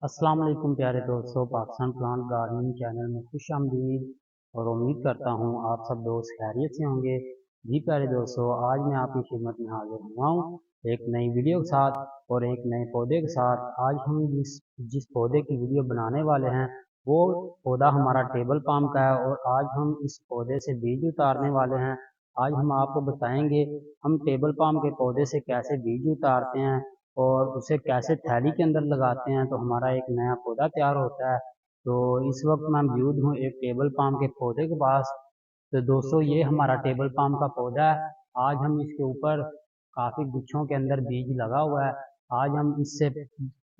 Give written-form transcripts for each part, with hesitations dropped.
अस्सलाम वालेकुम प्यारे दोस्तों, पाकिस्तान प्लांट गार्डनिंग चैनल में खुश आमदीद। और उम्मीद करता हूँ आप सब दोस्त खैरियत से होंगे। जी प्यारे दोस्तों, आज मैं आपकी खिदमत में हाजिर हुआ हूँ एक नई वीडियो के साथ और एक नए पौधे के साथ। आज हम जिस जिस पौधे की वीडियो बनाने वाले हैं वो पौधा हमारा टेबल पाम का है और आज हम इस पौधे से बीज उतारने वाले हैं। आज हम आपको बताएंगे हम टेबल पाम के पौधे से कैसे बीज उतारते हैं और उसे कैसे थैली के अंदर लगाते हैं तो हमारा एक नया पौधा तैयार होता है। तो इस वक्त मैं मौजूद हूँ एक टेबल पाम के पौधे के पास। तो दोस्तों, ये हमारा टेबल पाम का पौधा है। आज हम इसके ऊपर काफ़ी गुच्छों के अंदर बीज लगा हुआ है। आज हम इससे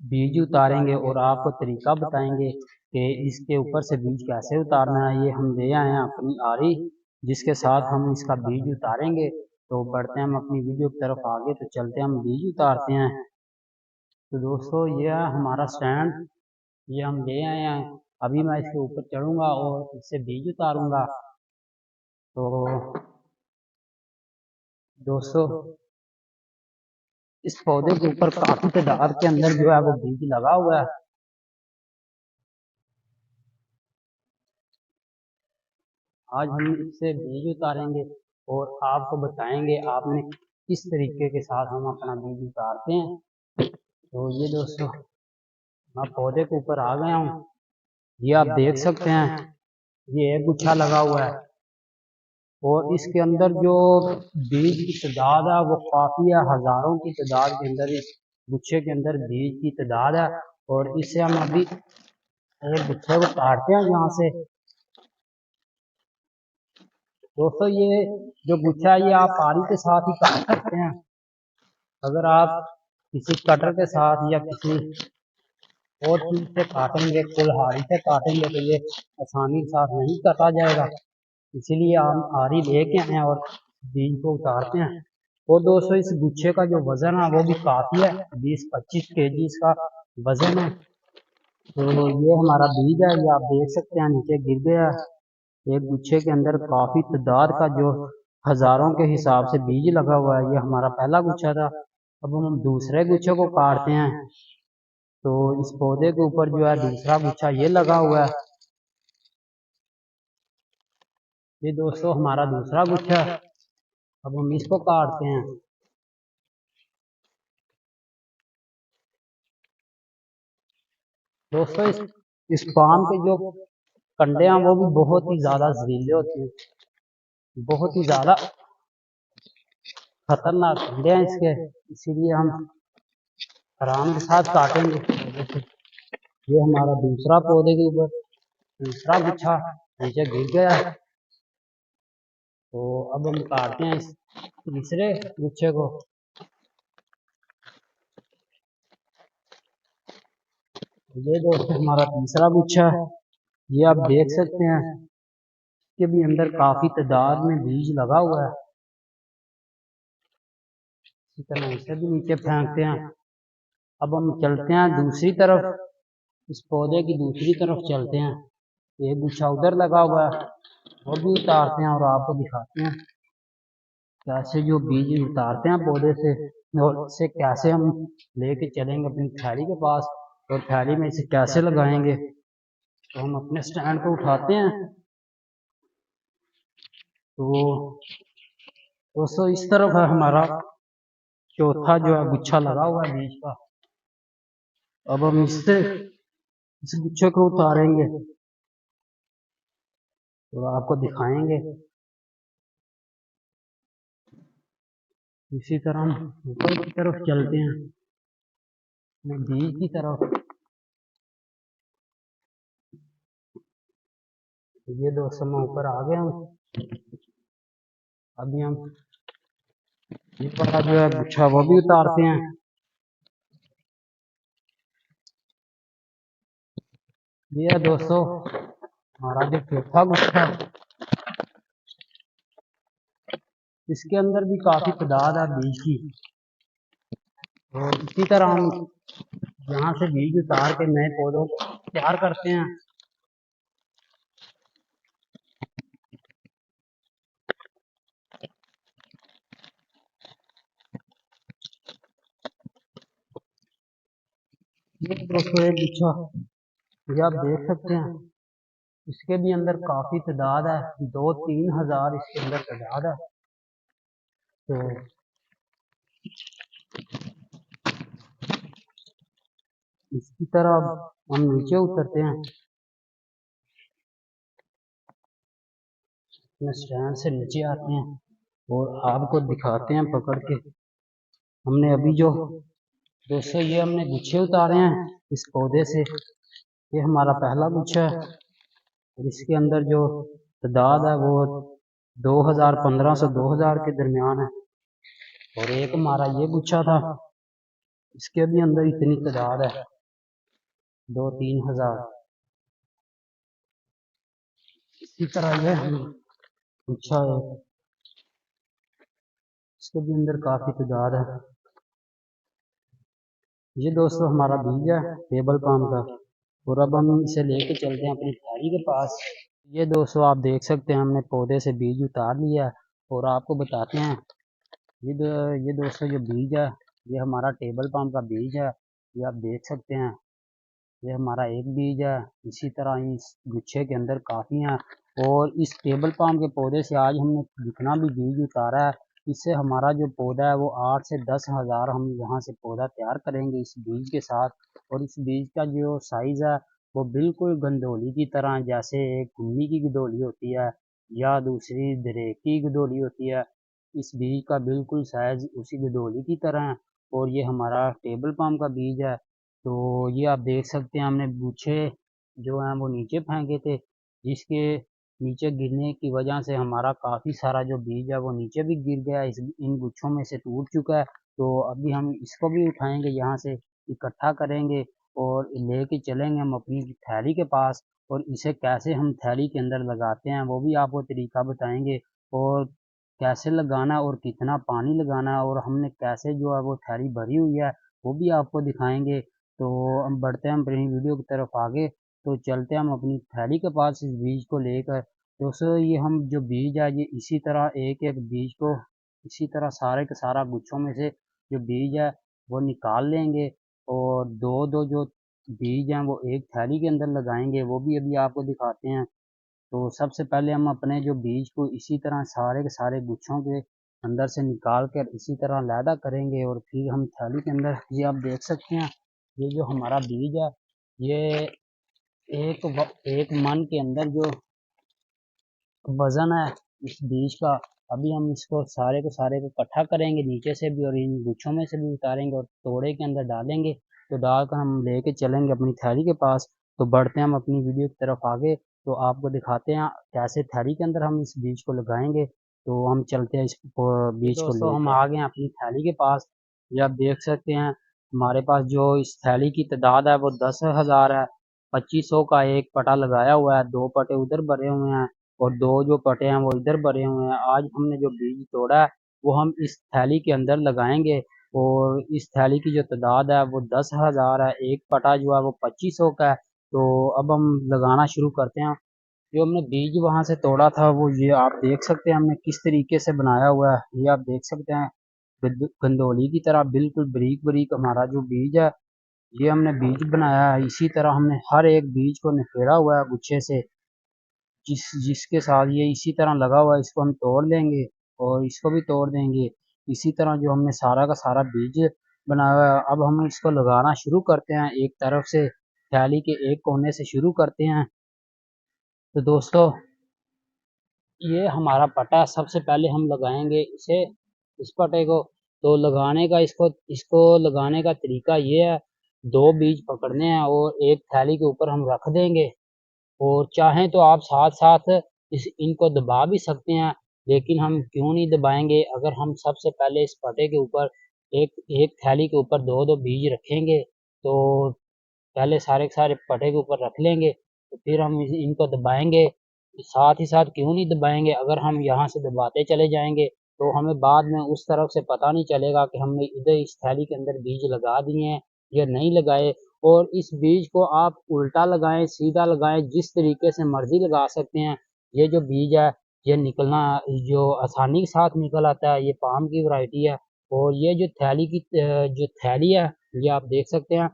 बीज उतारेंगे और आपको तरीका बताएंगे कि इसके ऊपर से बीज कैसे उतारना है। ये हम ले आए हैं अपनी आरी, जिसके साथ हम इसका बीज उतारेंगे। तो बढ़ते हैं हम अपनी वीडियो की तरफ आगे, तो चलते हैं हम बीज उतारते हैं। तो दोस्तों, ये है हमारा स्टैंड, ये हम ले आए हैं। अभी मैं इसके ऊपर चढ़ूंगा और इससे बीज उतारूंगा। तो दोस्तों, इस पौधे के ऊपर काफी तादाद के अंदर जो है वो बीज लगा हुआ है। आज हम इससे बीज उतारेंगे और आपको बताएंगे आपने किस तरीके के साथ हम अपना बीज उतारते हैं। तो ये दोस्तों, मैं पौधे के ऊपर आ गया हूँ। ये आप देख सकते हैं, ये एक गुच्छा लगा हुआ है और इसके अंदर जो बीज की तादाद है वो काफी है। हजारों की तादाद के अंदर इस गुच्छे के अंदर बीज की तादाद है। और इससे हम अभी एक गुच्छे को काटते हैं यहाँ से। दोस्तों, ये जो गुच्छा है ये आप आरी के साथ ही काट सकते हैं। अगर आप किसी कटर के साथ या किसी और चीज से काटेंगे, कुल्हाड़ी से काटेंगे, तो ये आसानी के साथ नहीं काटा जाएगा। इसीलिए हम आरी लेके आए हैं और बीज को उतारते हैं। और दोस्तों, इस गुच्छे का जो वजन है वो भी काफी है, 20-25 केजी इसका वजन है। तो ये हमारा बीज है, ये आप देख सकते हैं नीचे गिर गया है। एक गुच्छे के अंदर काफी तादाद का जो हजारों के हिसाब से बीज लगा हुआ है। ये हमारा पहला गुच्छा था। अब हम दूसरे गुच्छे को काटते हैं। तो इस पौधे के ऊपर जो है दूसरा गुच्छा ये लगा हुआ है। ये दोस्तों हमारा दूसरा गुच्छा है। अब हम इसको काटते हैं। दोस्तों, इस पाम के जो कंडे हैं वो भी बहुत ही ज्यादा जहरीले होते हैं, बहुत ही ज्यादा खतरनाक कंडे हैं इसके। इसीलिए हम आराम के साथ काटेंगे। ये हमारा दूसरा पौधे के ऊपर दूसरा गुच्छा नीचे गिर गया है। तो अब हम काटते हैं इस तीसरे गुच्छे को। ये दोस्तों हमारा तीसरा गुच्छा है। ये आप देख सकते हैं कि भी अंदर काफी तादाद में बीज लगा हुआ है। इसी तरह इसे भी नीचे फेंकते हैं। अब हम चलते हैं दूसरी तरफ, इस पौधे की दूसरी तरफ चलते हैं। एक गुच्छा उधर लगा हुआ है, वो भी उतारते हैं और आपको दिखाते हैं कैसे जो बीज उतारते हैं पौधे से और इसे कैसे हम लेके चलेंगे अपनी थैली के पास और थैली में इसे कैसे लगाएंगे। तो हम अपने स्टैंड को उठाते हैं। तो दोस्तों, इस तरफ है हमारा चौथा जो है गुच्छा लगा हुआ है बीज का। अब हम इससे इस गुच्छे को उतारेंगे तो आपको दिखाएंगे। इसी तरह हम ऊपर की तरफ चलते हैं बीज की तरफ। तो ये दोस्तों मैं ऊपर आ गया हूँ। अभी हम ये वाला जो है गुच्छा वो भी उतारते हैं। ये दोस्तों हमारा जो चौथा गुच्छा है, इसके अंदर भी काफी तादाद है बीज की। और इसी तरह हम यहाँ से बीज उतार के नए पौधों को तैयार करते हैं। ये दोस्तों एक गुच्छा, ये आप देख सकते हैं, इसके भी अंदर काफी तादाद है, 2-3 हज़ार इसके अंदर तादाद है। तो इसकी तरह हम नीचे उतरते हैं, अपने स्टैंड से नीचे आते हैं और आपको दिखाते हैं पकड़ के। हमने अभी जो दोस्तों ये हमने गुच्छे उतारे हैं इस पौधे से, ये हमारा पहला गुच्छा है और इसके अंदर जो तादाद है वो 2015 से 2000 के दरमियान है। और एक हमारा ये गुच्छा था, इसके भी अंदर इतनी तादाद है, 2-3 हज़ार। इसी तरह ये गुच्छा है, इसके भी अंदर काफी तादाद है। ये दोस्तों हमारा बीज है टेबल पाम का, और अब हम इसे लेके चलते हैं अपनी थाली के पास। ये दोस्तों आप देख सकते हैं हमने पौधे से बीज उतार लिया और आपको बताते हैं ये दोस्तों जो बीज है ये हमारा टेबल पाम का बीज है। ये आप देख सकते हैं, ये हमारा एक बीज है। इसी तरह इस गुच्छे के अंदर काफ़ी हैं और इस टेबल पाम के पौधे से आज हमने जितना भी बीज उतारा है, इससे हमारा जो पौधा है वो 8 से 10 हज़ार हम यहाँ से पौधा तैयार करेंगे इस बीज के साथ। और इस बीज का जो साइज़ है वो बिल्कुल गंदोली की तरह, जैसे एक कुन्नी की गंदोली होती है या दूसरी दरेक की गंदोली होती है, इस बीज का बिल्कुल साइज़ उसी गंदोली की तरह है। और ये हमारा टेबल पाम का बीज है। तो ये आप देख सकते हैं हमने गुच्छे जो हैं वो नीचे फेंके थे, जिसके नीचे गिरने की वजह से हमारा काफ़ी सारा जो बीज है वो नीचे भी गिर गया, इस इन गुच्छों में से टूट चुका है। तो अभी हम इसको भी उठाएंगे, यहाँ से इकट्ठा करेंगे और लेके चलेंगे हम अपनी थैली के पास, और इसे कैसे हम थैली के अंदर लगाते हैं वो भी आपको तरीका बताएंगे, और कैसे लगाना है और कितना पानी लगाना है, और हमने कैसे जो है वो थैली भरी हुई है वो भी आपको दिखाएंगे। तो हम बढ़ते हैं हम अपनी वीडियो की तरफ आगे, तो चलते हैं हम अपनी थैली के पास इस बीज को लेकर। दोस्तों ये हम जो बीज है ये इसी तरह एक एक बीज को इसी तरह सारे के सारा गुच्छों में से जो बीज है वो निकाल लेंगे, और दो दो जो बीज हैं वो एक थैली के अंदर लगाएंगे, वो भी अभी आपको दिखाते हैं। तो सबसे पहले हम अपने जो बीज को इसी तरह सारे के सारे गुच्छों के अंदर से निकाल कर इसी तरह अलहदा करेंगे, और फिर हम थाली के अंदर, ये आप देख सकते हैं, ये जो हमारा बीज है ये एक मन के अंदर जो वजन है इस बीज का, अभी हम इसको सारे को इकट्ठा करेंगे नीचे से भी और इन गुच्छों में से भी उतारेंगे और तोड़े के अंदर डालेंगे। तो डालकर हम लेके चलेंगे अपनी थैली के पास। तो बढ़ते हैं हम अपनी वीडियो की तरफ आगे, तो आपको दिखाते हैं कैसे थैली के अंदर हम इस बीज को लगाएंगे। तो हम चलते हैं इस बीज को लेकर। हम आ गए हैं अपनी थैली के पास। ये आप देख सकते हैं हमारे पास जो इस थैली की तादाद है वो 10 हज़ार है। 2500 का एक पटा लगाया हुआ है, 2 पटे उधर भरे हुए हैं और 2 जो पटे हैं वो इधर भरे हुए हैं। आज हमने जो बीज तोड़ा है वो हम इस थैली के अंदर लगाएंगे, और इस थैली की जो तादाद है वो 10 हज़ार है। एक पटा जो है वो 2500 का है। तो अब हम लगाना शुरू करते हैं। जो हमने बीज वहां से तोड़ा था वो ये आप देख सकते हैं हमने किस तरीके से बनाया हुआ है। ये आप देख सकते हैं गंदोली की तरह बिल्कुल बारीक बारीक हमारा जो बीज है ये हमने बीज बनाया है। इसी तरह हमने हर एक बीज को निखेरा हुआ है गुच्छे से, जिसके साथ ये इसी तरह लगा हुआ है, इसको हम तोड़ लेंगे और इसको भी तोड़ देंगे। इसी तरह जो हमने सारा का सारा बीज बनाया हुआ है, अब हम इसको लगाना शुरू करते हैं। एक तरफ से थैली के एक कोने से शुरू करते हैं। तो दोस्तों ये हमारा पटा, सबसे पहले हम लगाएंगे इसे, इस पटे को। तो लगाने का इसको इसको लगाने का तरीका ये है, 2 बीज पकड़ने हैं और एक थैली के ऊपर हम रख देंगे, और चाहें तो आप साथ साथ इनको दबा भी सकते हैं, लेकिन हम क्यों नहीं दबाएंगे। अगर हम सबसे पहले इस पटे के ऊपर एक एक थैली के ऊपर 2-2 बीज रखेंगे, तो पहले सारे के सारे पटे के ऊपर रख लेंगे, तो फिर हम इनको दबाएंगे। साथ ही साथ क्यों नहीं दबाएंगे, अगर हम यहाँ से दबाते चले जाएंगे तो हमें बाद में उस तरफ से पता नहीं चलेगा कि हमने इधर इस थैली के अंदर बीज लगा दिए हैं या नहीं लगाए। और इस बीज को आप उल्टा लगाएं, सीधा लगाएं, जिस तरीके से मर्जी लगा सकते हैं। ये जो बीज है ये निकलना जो आसानी के साथ निकल आता है, ये पाम की वैरायटी है। और ये जो थैली है ये आप देख सकते हैं,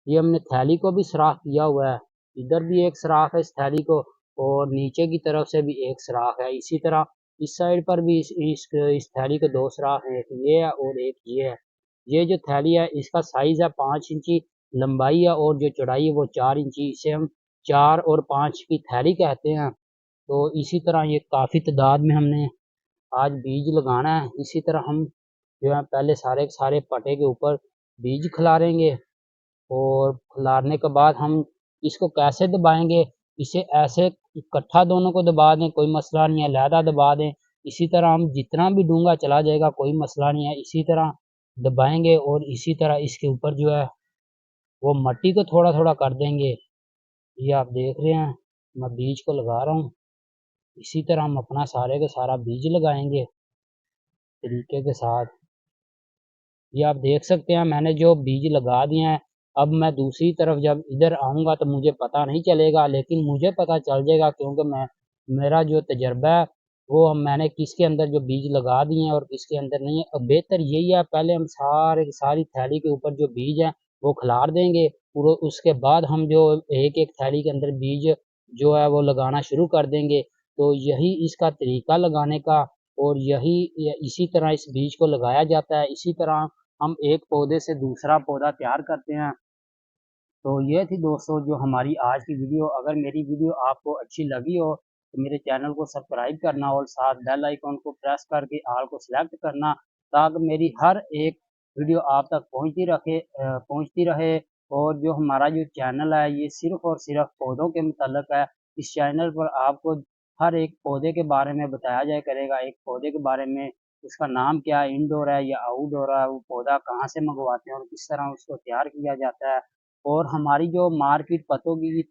ये हमने थैली को भी सुराख किया हुआ है, इधर भी एक सुराख है इस थैली को, और नीचे की तरफ से भी एक सुराख है। इसी तरह इस साइड पर भी इस थैली के 2 सुराख हैं, एक ये है और एक ये है। ये जो थैली है इसका साइज़ है 5 इंची लंबाई है, और जो चौड़ाई है वो 4 इंची। इसे हम 4 और 5 की थैली कहते हैं। तो इसी तरह ये काफ़ी तादाद में हमने आज बीज लगाना है। इसी तरह हम जो है पहले सारे के सारे पटे के ऊपर बीज खिलारेंगे, और खिलारने के बाद हम इसको कैसे दबाएंगे, इसे ऐसे इकट्ठा दोनों को दबा दें, कोई मसला नहीं है, अलहदा दबा दें। इसी तरह हम जितना भी डूंगा चला जाएगा, कोई मसला नहीं है, इसी तरह दबाएंगे। और इसी तरह इसके ऊपर जो है वो मट्टी को थोड़ा थोड़ा कर देंगे। ये आप देख रहे हैं मैं बीज को लगा रहा हूँ। इसी तरह हम अपना सारे का सारा बीज लगाएंगे तरीके के साथ। ये आप देख सकते हैं मैंने जो बीज लगा दिए हैं। अब मैं दूसरी तरफ जब इधर आऊँगा तो मुझे पता नहीं चलेगा, लेकिन मुझे पता चल जाएगा, क्योंकि मेरा जो तजर्बा है वो मैंने किसके अंदर जो बीज लगा दिए हैं और किसके अंदर नहीं है। अब बेहतर यही है पहले हम सारी थैली के ऊपर जो बीज है वो खिलार देंगे, और उसके बाद हम जो एक एक थैली के अंदर बीज जो है वो लगाना शुरू कर देंगे। तो यही इसका तरीका लगाने का, और इसी तरह इस बीज को लगाया जाता है। इसी तरह हम एक पौधे से दूसरा पौधा तैयार करते हैं। तो ये थी दोस्तों जो हमारी आज की वीडियो। अगर मेरी वीडियो आपको अच्छी लगी हो तो मेरे चैनल को सब्सक्राइब करना और साथ बेल आइकन को प्रेस करके ऑल को सिलेक्ट करना, ताकि मेरी हर एक वीडियो आप तक पहुंचती रहे। और जो हमारा जो चैनल है ये सिर्फ और सिर्फ पौधों के मुतल्लिक है। इस चैनल पर आपको हर एक पौधे के बारे में बताया जाया करेगा। एक पौधे के बारे में, उसका नाम क्या है, इंडोर है या आउटडोर है, वो पौधा कहाँ से मंगवाते हैं और किस तरह उसको तैयार किया जाता है। और हमारी जो मार्केट पतों की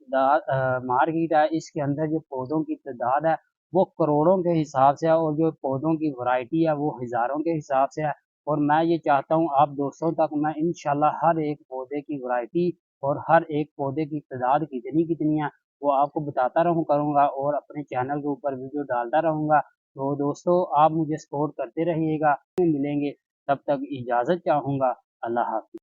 मार्केट है, इसके अंदर जो पौधों की तादाद है वो करोड़ों के हिसाब से है, और जो पौधों की वैरायटी है वो हज़ारों के हिसाब से है। और मैं ये चाहता हूँ आप दोस्तों तक मैं इंशाल्लाह हर एक पौधे की वैरायटी और हर एक पौधे की तादाद कितनी कितनी है वो आपको बताता करूँगा, और अपने चैनल के ऊपर वीडियो डालता रहूँगा। तो दोस्तों आप मुझे सपोर्ट करते रहिएगा, मिलेंगे, तब तक इजाज़त चाहूँगा। अल्लाह हाफ़िज़।